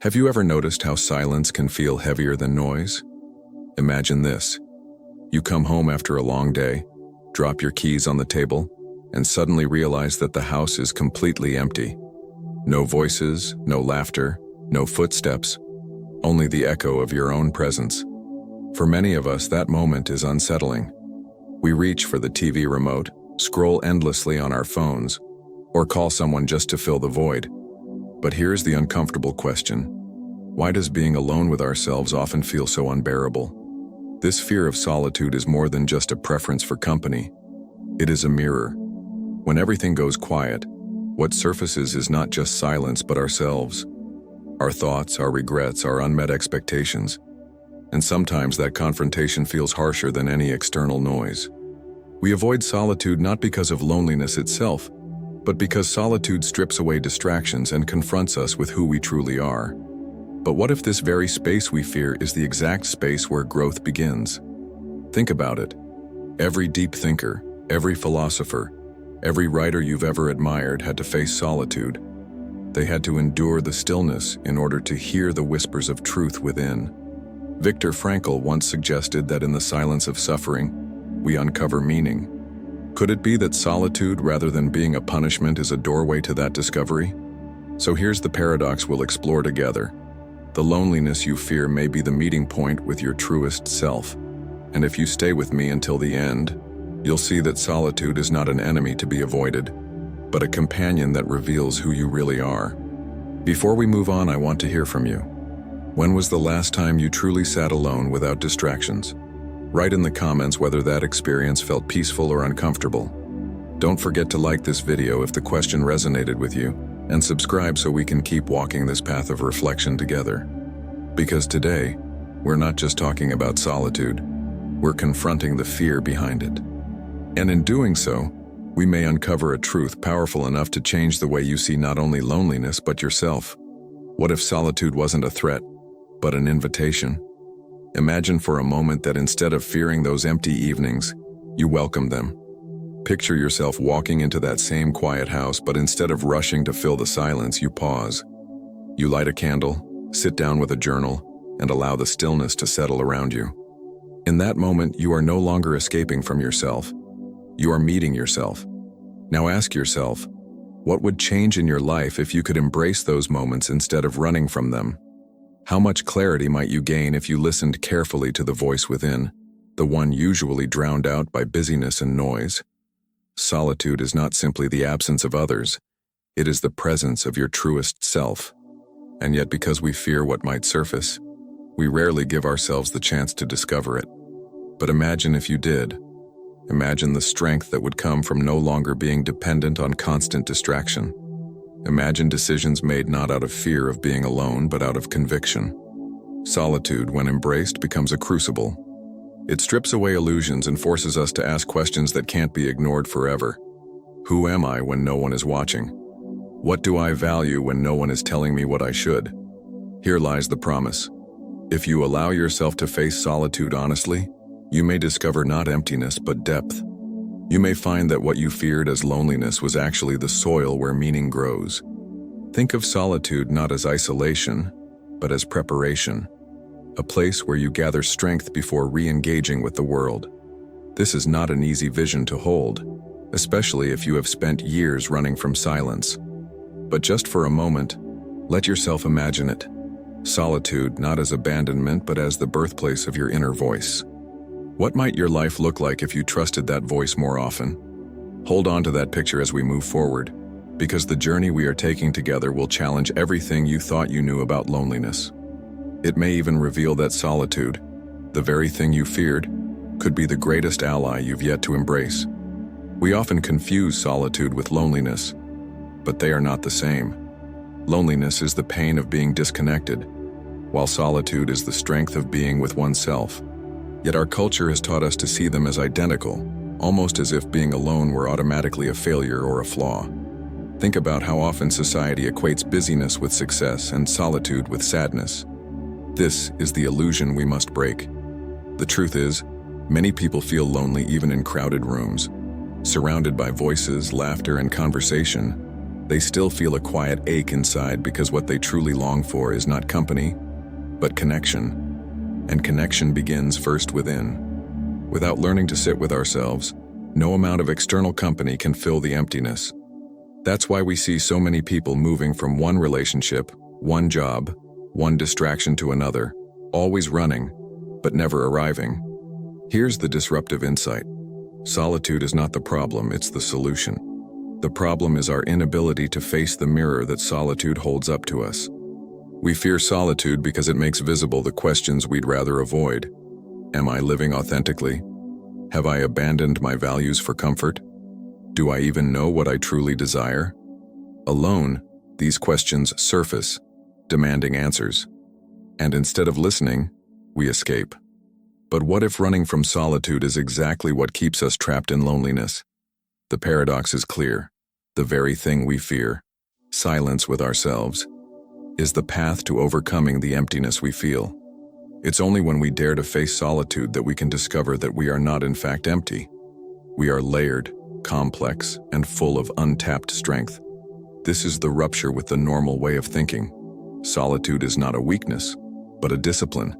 Have you ever noticed how silence can feel heavier than noise? Imagine this. You come home after a long day, drop your keys on the table, and suddenly realize that the house is completely empty. No voices, no laughter, no footsteps, only the echo of your own presence. For many of us, that moment is unsettling. We reach for the TV remote, scroll endlessly on our phones, or call someone just to fill the void. But here's the uncomfortable question. Why does being alone with ourselves often feel so unbearable? This fear of solitude is more than just a preference for company. It is a mirror. When everything goes quiet, what surfaces is not just silence but ourselves. Our thoughts, our regrets, our unmet expectations. And sometimes that confrontation feels harsher than any external noise. We avoid solitude not because of loneliness itself, but because solitude strips away distractions and confronts us with who we truly are. But what if this very space we fear is the exact space where growth begins? Think about it. Every deep thinker, every philosopher, every writer you've ever admired had to face solitude. They had to endure the stillness in order to hear the whispers of truth within. Viktor Frankl once suggested that in the silence of suffering, we uncover meaning. Could it be that solitude, rather than being a punishment, is a doorway to that discovery? So here's the paradox we'll explore together. The loneliness you fear may be the meeting point with your truest self. And if you stay with me until the end, you'll see that solitude is not an enemy to be avoided, but a companion that reveals who you really are. Before we move on, I want to hear from you. When was the last time you truly sat alone without distractions? Write in the comments whether that experience felt peaceful or uncomfortable. Don't forget to like this video if the question resonated with you, and subscribe so we can keep walking this path of reflection together. Because today, we're not just talking about solitude, we're confronting the fear behind it. And in doing so, we may uncover a truth powerful enough to change the way you see not only loneliness but yourself. What if solitude wasn't a threat, but an invitation? Imagine for a moment that instead of fearing those empty evenings, you welcome them. Picture yourself walking into that same quiet house, but instead of rushing to fill the silence, you pause. You light a candle, sit down with a journal, and allow the stillness to settle around you. In that moment, you are no longer escaping from yourself. You are meeting yourself. Now ask yourself, what would change in your life if you could embrace those moments instead of running from them? How much clarity might you gain if you listened carefully to the voice within, the one usually drowned out by busyness and noise? Solitude is not simply the absence of others, it is the presence of your truest self. And yet, because we fear what might surface, we rarely give ourselves the chance to discover it. But imagine if you did. Imagine the strength that would come from no longer being dependent on constant distraction. Imagine decisions made not out of fear of being alone, but out of conviction. Solitude, when embraced, becomes a crucible. It strips away illusions and forces us to ask questions that can't be ignored forever. Who am I when no one is watching? What do I value when no one is telling me what I should? Here lies the promise. If you allow yourself to face solitude honestly, you may discover not emptiness but depth. You may find that what you feared as loneliness was actually the soil where meaning grows. Think of solitude not as isolation, but as preparation, a place where you gather strength before re-engaging with the world. This is not an easy vision to hold, especially if you have spent years running from silence. But just for a moment, let yourself imagine it. Solitude not as abandonment, but as the birthplace of your inner voice. What might your life look like if you trusted that voice more often? Hold on to that picture as we move forward, because the journey we are taking together will challenge everything you thought you knew about loneliness. It may even reveal that solitude, the very thing you feared, could be the greatest ally you've yet to embrace. We often confuse solitude with loneliness, but they are not the same. Loneliness is the pain of being disconnected, while solitude is the strength of being with oneself. Yet our culture has taught us to see them as identical, almost as if being alone were automatically a failure or a flaw. Think about how often society equates busyness with success and solitude with sadness. This is the illusion we must break. The truth is, many people feel lonely even in crowded rooms, surrounded by voices, laughter, and conversation, They still feel a quiet ache inside because what they truly long for is not company, but connection. And connection begins first within. Without learning to sit with ourselves, no amount of external company can fill the emptiness. That's why we see so many people moving from one relationship, one job, one distraction to another, always running, but never arriving. Here's the disruptive insight. Solitude is not the problem, it's the solution. The problem is our inability to face the mirror that solitude holds up to us. We fear solitude because it makes visible the questions we'd rather avoid. Am I living authentically? Have I abandoned my values for comfort? Do I even know what I truly desire? Alone, these questions surface, demanding answers. And instead of listening, we escape. But what if running from solitude is exactly what keeps us trapped in loneliness? The paradox is clear. The very thing we fear, silence with ourselves, is the path to overcoming the emptiness we feel. It's only when we dare to face solitude that we can discover that we are not in fact empty. We are layered, complex, and full of untapped strength. This is the rupture with the normal way of thinking. Solitude is not a weakness, but a discipline.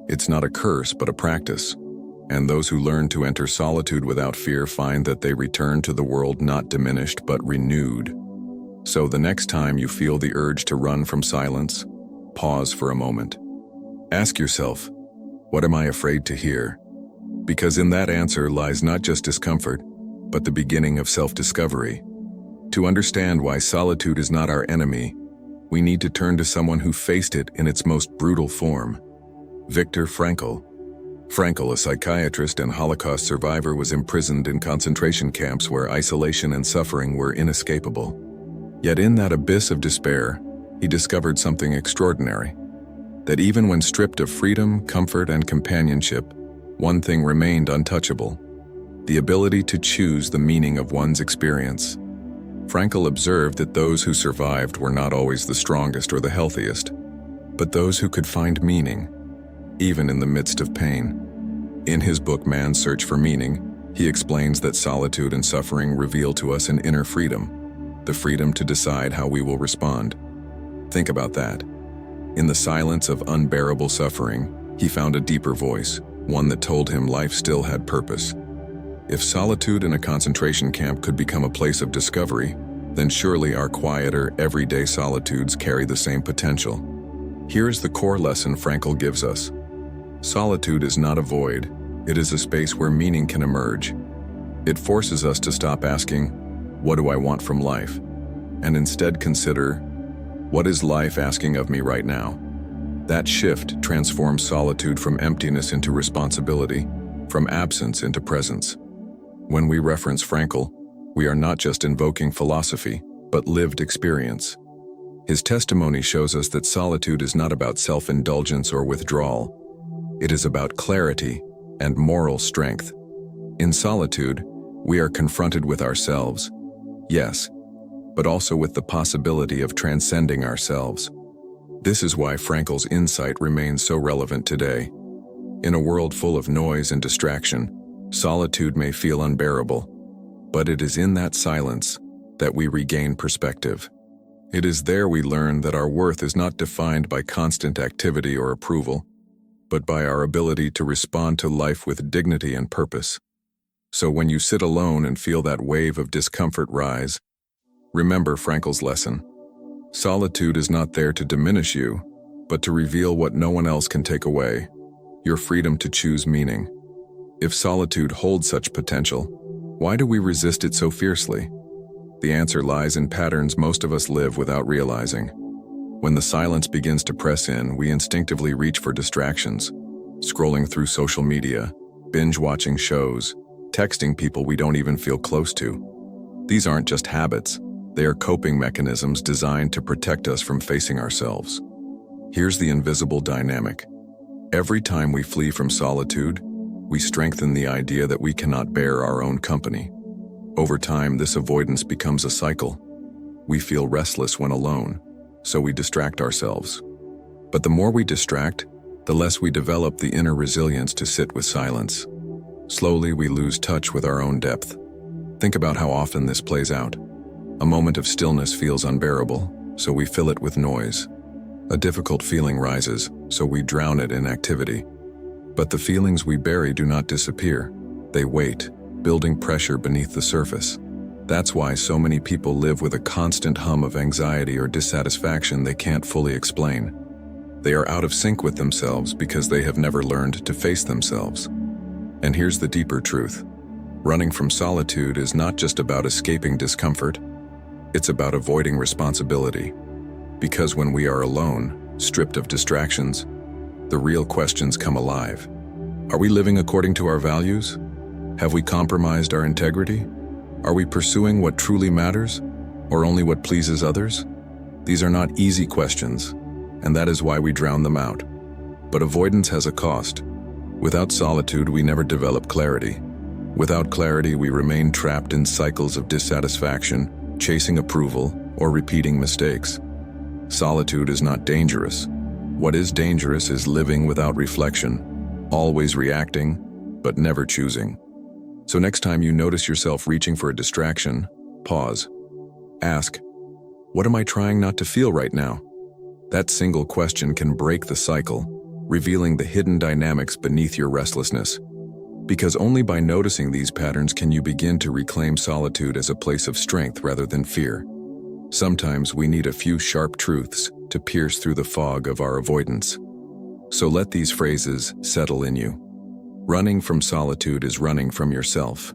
It's not a curse, but a practice. And those who learn to enter solitude without fear find that they return to the world not diminished, but renewed. So the next time you feel the urge to run from silence, pause for a moment. Ask yourself, what am I afraid to hear? Because in that answer lies not just discomfort, but the beginning of self-discovery. To understand why solitude is not our enemy, we need to turn to someone who faced it in its most brutal form. Viktor Frankl. Frankl, a psychiatrist and Holocaust survivor, was imprisoned in concentration camps where isolation and suffering were inescapable. Yet in that abyss of despair, he discovered something extraordinary. That even when stripped of freedom, comfort, and companionship, one thing remained untouchable: the ability to choose the meaning of one's experience. Frankl observed that those who survived were not always the strongest or the healthiest, but those who could find meaning, even in the midst of pain. In his book, Man's Search for Meaning, he explains that solitude and suffering reveal to us an inner freedom, the freedom to decide how we will respond. Think about that. In the silence of unbearable suffering, he found a deeper voice, one that told him life still had purpose. If solitude in a concentration camp could become a place of discovery, then surely our quieter, everyday solitudes carry the same potential. Here's the core lesson Frankl gives us. Solitude is not a void, it is a space where meaning can emerge. It forces us to stop asking, "What do I want from life?" and instead consider, "What is life asking of me right now?" That shift transforms solitude from emptiness into responsibility, from absence into presence. When we reference Frankl, we are not just invoking philosophy, but lived experience. His testimony shows us that solitude is not about self-indulgence or withdrawal. It is about clarity and moral strength. In solitude, we are confronted with ourselves, yes, but also with the possibility of transcending ourselves. This is why Frankl's insight remains so relevant today. In a world full of noise and distraction, solitude may feel unbearable, but it is in that silence that we regain perspective. It is there we learn that our worth is not defined by constant activity or approval, but by our ability to respond to life with dignity and purpose. So when you sit alone and feel that wave of discomfort rise, remember Frankl's lesson. Solitude is not there to diminish you, but to reveal what no one else can take away: your freedom to choose meaning. If solitude holds such potential, why do we resist it so fiercely? The answer lies in patterns most of us live without realizing. When the silence begins to press in, we instinctively reach for distractions, scrolling through social media, binge-watching shows, texting people we don't even feel close to. These aren't just habits, they are coping mechanisms designed to protect us from facing ourselves. Here's the invisible dynamic. Every time we flee from solitude, we strengthen the idea that we cannot bear our own company. Over time, this avoidance becomes a cycle. We feel restless when alone, so we distract ourselves. But the more we distract, the less we develop the inner resilience to sit with silence. Slowly, we lose touch with our own depth. Think about how often this plays out. A moment of stillness feels unbearable, so we fill it with noise. A difficult feeling rises, so we drown it in activity. But the feelings we bury do not disappear. They wait, building pressure beneath the surface. That's why so many people live with a constant hum of anxiety or dissatisfaction they can't fully explain. They are out of sync with themselves because they have never learned to face themselves. And here's the deeper truth. Running from solitude is not just about escaping discomfort. It's about avoiding responsibility. Because when we are alone, stripped of distractions, the real questions come alive. Are we living according to our values? Have we compromised our integrity? Are we pursuing what truly matters, or only what pleases others? These are not easy questions, and that is why we drown them out. But avoidance has a cost. Without solitude, we never develop clarity. Without clarity, we remain trapped in cycles of dissatisfaction, chasing approval, or repeating mistakes. Solitude is not dangerous. What is dangerous is living without reflection, always reacting, but never choosing. So next time you notice yourself reaching for a distraction, pause. Ask, what am I trying not to feel right now? That single question can break the cycle, revealing the hidden dynamics beneath your restlessness. Because only by noticing these patterns can you begin to reclaim solitude as a place of strength rather than fear. Sometimes we need a few sharp truths to pierce through the fog of our avoidance. So let these phrases settle in you. Running from solitude is running from yourself.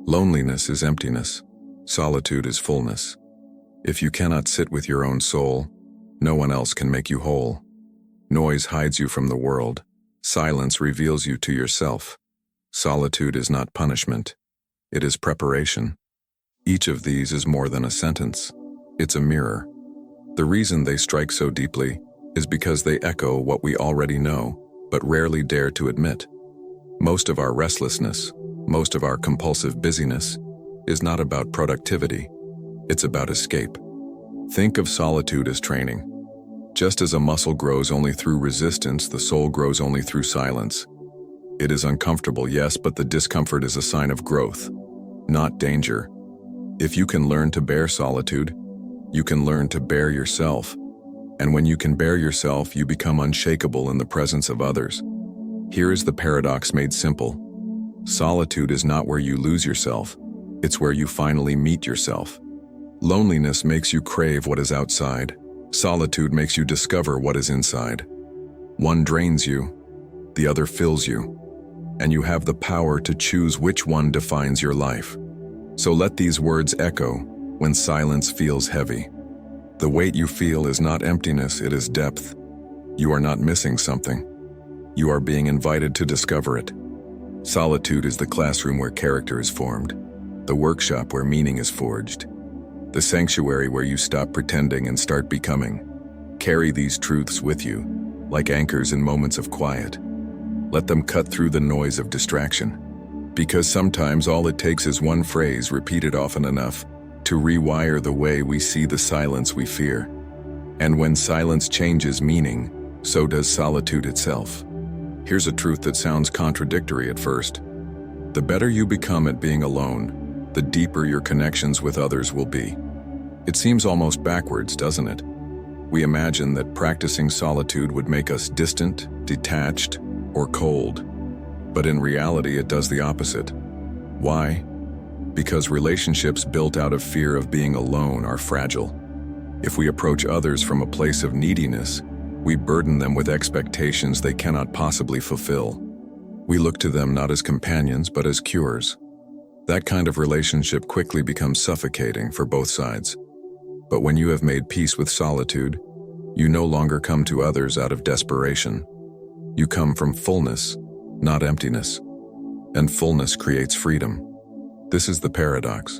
Loneliness is emptiness. Solitude is fullness. If you cannot sit with your own soul, no one else can make you whole. Noise hides you from the world. Silence reveals you to yourself. Solitude is not punishment. It is preparation. Each of these is more than a sentence. It's a mirror. The reason they strike so deeply is because they echo what we already know, but rarely dare to admit. Most of our restlessness, most of our compulsive busyness, is not about productivity. It's about escape. Think of solitude as training. Just as a muscle grows only through resistance, the soul grows only through silence. It is uncomfortable, yes, but the discomfort is a sign of growth, not danger. If you can learn to bear solitude, you can learn to bear yourself. And when you can bear yourself, you become unshakable in the presence of others. Here is the paradox made simple. Solitude is not where you lose yourself. It's where you finally meet yourself. Loneliness makes you crave what is outside. Solitude makes you discover what is inside. One drains you, the other fills you, and you have the power to choose which one defines your life. So let these words echo when silence feels heavy. The weight you feel is not emptiness, it is depth. You are not missing something. You are being invited to discover it. Solitude is the classroom where character is formed, the workshop where meaning is forged, the sanctuary where you stop pretending and start becoming. Carry these truths with you, like anchors in moments of quiet. Let them cut through the noise of distraction. Because sometimes all it takes is one phrase repeated often enough to rewire the way we see the silence we fear. And when silence changes meaning, so does solitude itself. Here's a truth that sounds contradictory at first. The better you become at being alone, the deeper your connections with others will be. It seems almost backwards, doesn't it? We imagine that practicing solitude would make us distant, detached, or cold. But in reality, it does the opposite. Why? Because relationships built out of fear of being alone are fragile. If we approach others from a place of neediness, we burden them with expectations they cannot possibly fulfill. We look to them not as companions, but as cures. That kind of relationship quickly becomes suffocating for both sides. But when you have made peace with solitude, you no longer come to others out of desperation. You come from fullness, not emptiness. And fullness creates freedom. This is the paradox.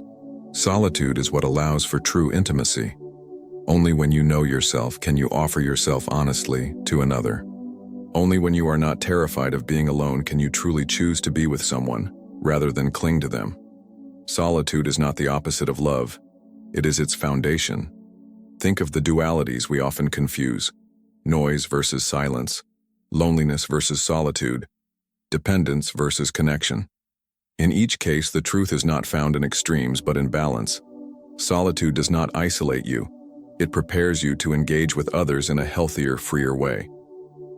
Solitude is what allows for true intimacy. Only when you know yourself can you offer yourself honestly to another. Only when you are not terrified of being alone can you truly choose to be with someone, rather than cling to them. Solitude is not the opposite of love. It is its foundation. Think of the dualities we often confuse: noise versus silence, loneliness versus solitude, dependence versus connection. In each case, the truth is not found in extremes but in balance. Solitude does not isolate you. It prepares you to engage with others in a healthier, freer way.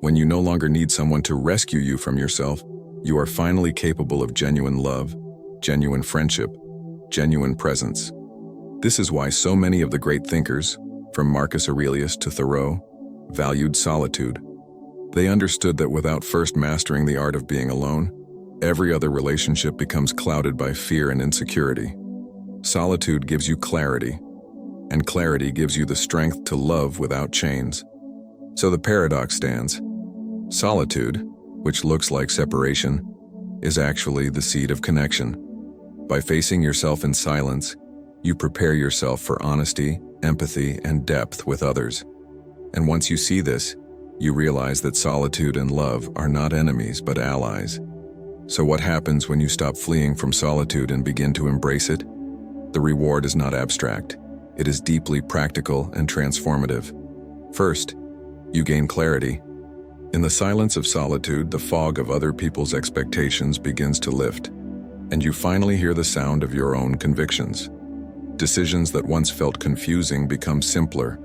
When you no longer need someone to rescue you from yourself, you are finally capable of genuine love, genuine friendship, genuine presence. This is why so many of the great thinkers, from Marcus Aurelius to Thoreau, valued solitude. They understood that without first mastering the art of being alone, every other relationship becomes clouded by fear and insecurity. Solitude gives you clarity, and clarity gives you the strength to love without chains. So the paradox stands. Solitude, which looks like separation, is actually the seed of connection. By facing yourself in silence, you prepare yourself for honesty, empathy, and depth with others. And once you see this, you realize that solitude and love are not enemies but allies. So what happens when you stop fleeing from solitude and begin to embrace it? The reward is not abstract. It is deeply practical and transformative. First, you gain clarity. In the silence of solitude, the fog of other people's expectations begins to lift, and you finally hear the sound of your own convictions. Decisions that once felt confusing become simpler,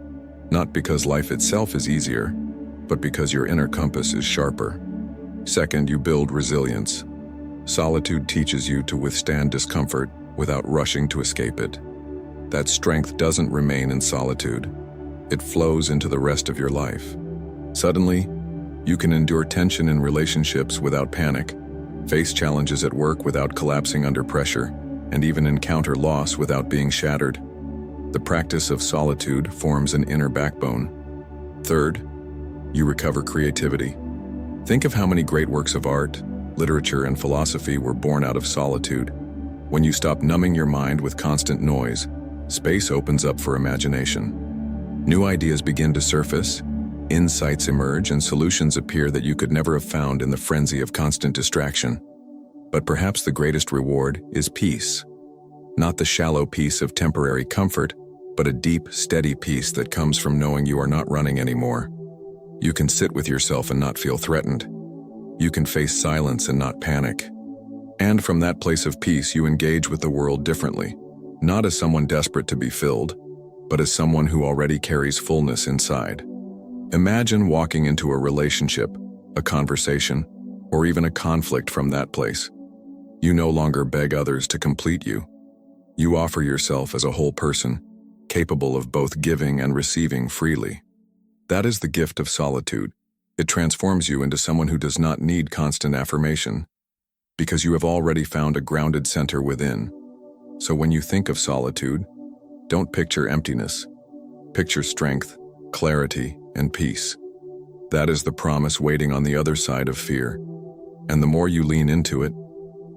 not because life itself is easier, but because your inner compass is sharper. Second, you build resilience. Solitude teaches you to withstand discomfort without rushing to escape it. That strength doesn't remain in solitude. It flows into the rest of your life. Suddenly, you can endure tension in relationships without panic, face challenges at work without collapsing under pressure, and even encounter loss without being shattered. The practice of solitude forms an inner backbone. Third, you recover creativity. Think of how many great works of art, literature, and philosophy were born out of solitude. When you stop numbing your mind with constant noise, space opens up for imagination. New ideas begin to surface, insights emerge, and solutions appear that you could never have found in the frenzy of constant distraction. But perhaps the greatest reward is peace. Not the shallow peace of temporary comfort, but a deep, steady peace that comes from knowing you are not running anymore. You can sit with yourself and not feel threatened. You can face silence and not panic. And from that place of peace, you engage with the world differently, not as someone desperate to be filled, but as someone who already carries fullness inside. Imagine walking into a relationship, a conversation, or even a conflict from that place. You no longer beg others to complete you. You offer yourself as a whole person, capable of both giving and receiving freely. That is the gift of solitude. It transforms you into someone who does not need constant affirmation, because you have already found a grounded center within. So when you think of solitude, don't picture emptiness. Picture strength, clarity, and peace. That is the promise waiting on the other side of fear. And the more you lean into it,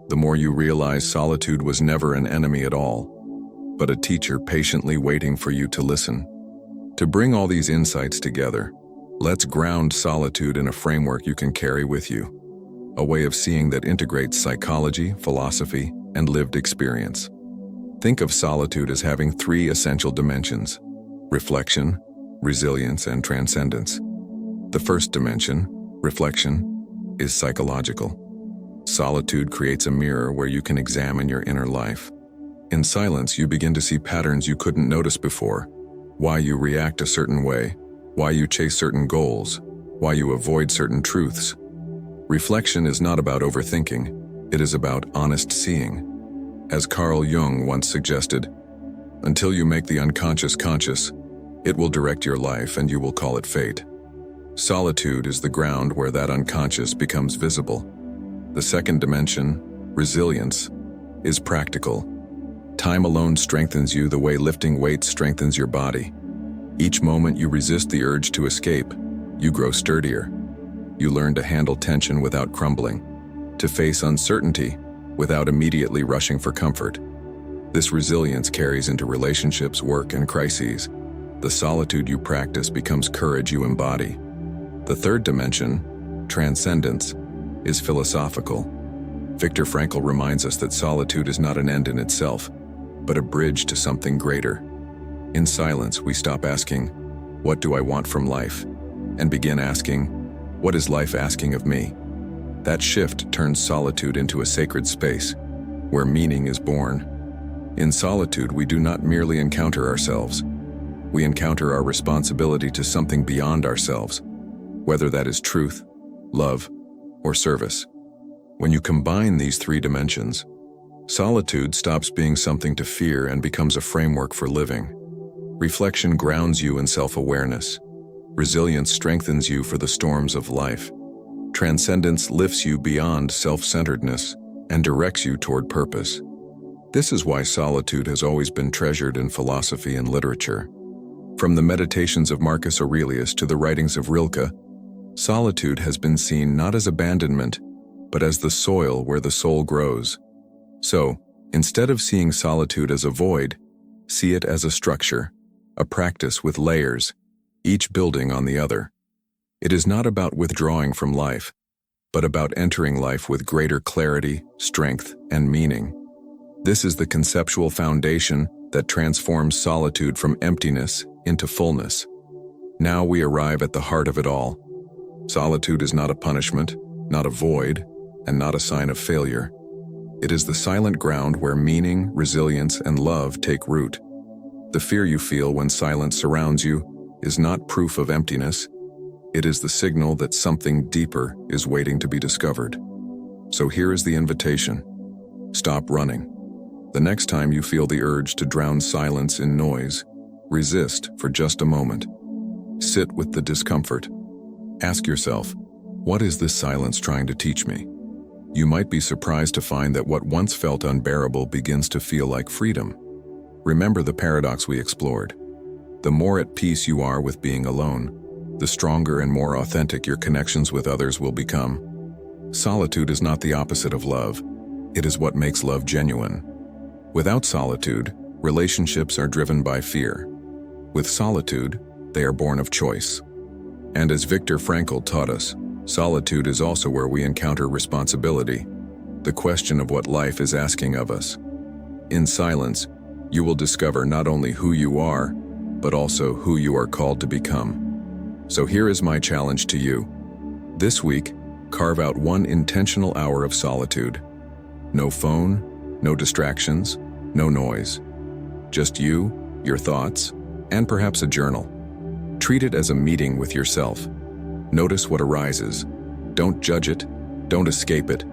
the more you realize solitude was never an enemy at all, but a teacher patiently waiting for you to listen. To bring all these insights together, let's ground solitude in a framework you can carry with you, a way of seeing that integrates psychology, philosophy, and lived experience. Think of solitude as having three essential dimensions: reflection, resilience, and transcendence. The first dimension, reflection, is psychological. Solitude creates a mirror where you can examine your inner life. In silence, you begin to see patterns you couldn't notice before, why you react a certain way, why you chase certain goals, why you avoid certain truths. Reflection is not about overthinking, it is about honest seeing. As Carl Jung once suggested, until you make the unconscious conscious, it will direct your life and you will call it fate. Solitude is the ground where that unconscious becomes visible. The second dimension, resilience, is practical. Time alone strengthens you the way lifting weights strengthens your body. Each moment you resist the urge to escape, you grow sturdier. You learn to handle tension without crumbling, to face uncertainty without immediately rushing for comfort. This resilience carries into relationships, work, and crises. The solitude you practice becomes courage you embody. The third dimension, transcendence, is philosophical. Viktor Frankl reminds us that solitude is not an end in itself, but a bridge to something greater. In silence, we stop asking, "What do I want from life?" and begin asking, "What is life asking of me?" That shift turns solitude into a sacred space, where meaning is born. In solitude, we do not merely encounter ourselves. We encounter our responsibility to something beyond ourselves, whether that is truth, love, or service. When you combine these three dimensions, solitude stops being something to fear and becomes a framework for living. Reflection grounds you in self-awareness. Resilience strengthens you for the storms of life. Transcendence lifts you beyond self-centeredness and directs you toward purpose. This is why solitude has always been treasured in philosophy and literature. From the meditations of Marcus Aurelius to the writings of Rilke, solitude has been seen not as abandonment, but as the soil where the soul grows. So, instead of seeing solitude as a void, see it as a structure, a practice with layers, each building on the other. It is not about withdrawing from life, but about entering life with greater clarity, strength, and meaning. This is the conceptual foundation that transforms solitude from emptiness into fullness. Now we arrive at the heart of it all. Solitude is not a punishment, not a void, and not a sign of failure. It is the silent ground where meaning, resilience, and love take root. The fear you feel when silence surrounds you is not proof of emptiness. It is the signal that something deeper is waiting to be discovered. So here is the invitation. Stop running. The next time you feel the urge to drown silence in noise, resist for just a moment. Sit with the discomfort. Ask yourself, what is this silence trying to teach me? You might be surprised to find that what once felt unbearable begins to feel like freedom. Remember the paradox we explored. The more at peace you are with being alone, the stronger and more authentic your connections with others will become. Solitude is not the opposite of love. It is what makes love genuine. Without solitude, relationships are driven by fear. With solitude, they are born of choice. And as Viktor Frankl taught us, solitude is also where we encounter responsibility, the question of what life is asking of us. In silence, you will discover not only who you are, but also who you are called to become. So here is my challenge to you. This week, carve out one intentional hour of solitude. No phone, no distractions, no noise. Just you, your thoughts, and perhaps a journal. Treat it as a meeting with yourself. Notice what arises. Don't judge it, don't escape it,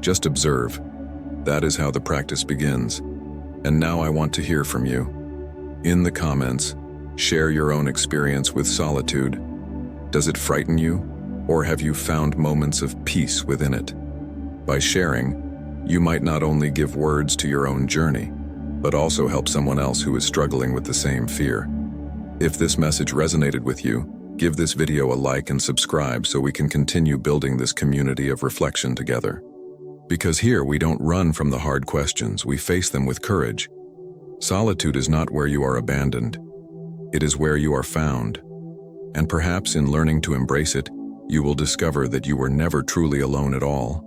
just observe. That is how the practice begins. And now I want to hear from you. In the comments, share your own experience with solitude. Does it frighten you, or have you found moments of peace within it? By sharing, you might not only give words to your own journey, but also help someone else who is struggling with the same fear. If this message resonated with you, give this video a like and subscribe so we can continue building this community of reflection together. Because here we don't run from the hard questions, we face them with courage. Solitude is not where you are abandoned. It is where you are found. And perhaps in learning to embrace it, you will discover that you were never truly alone at all.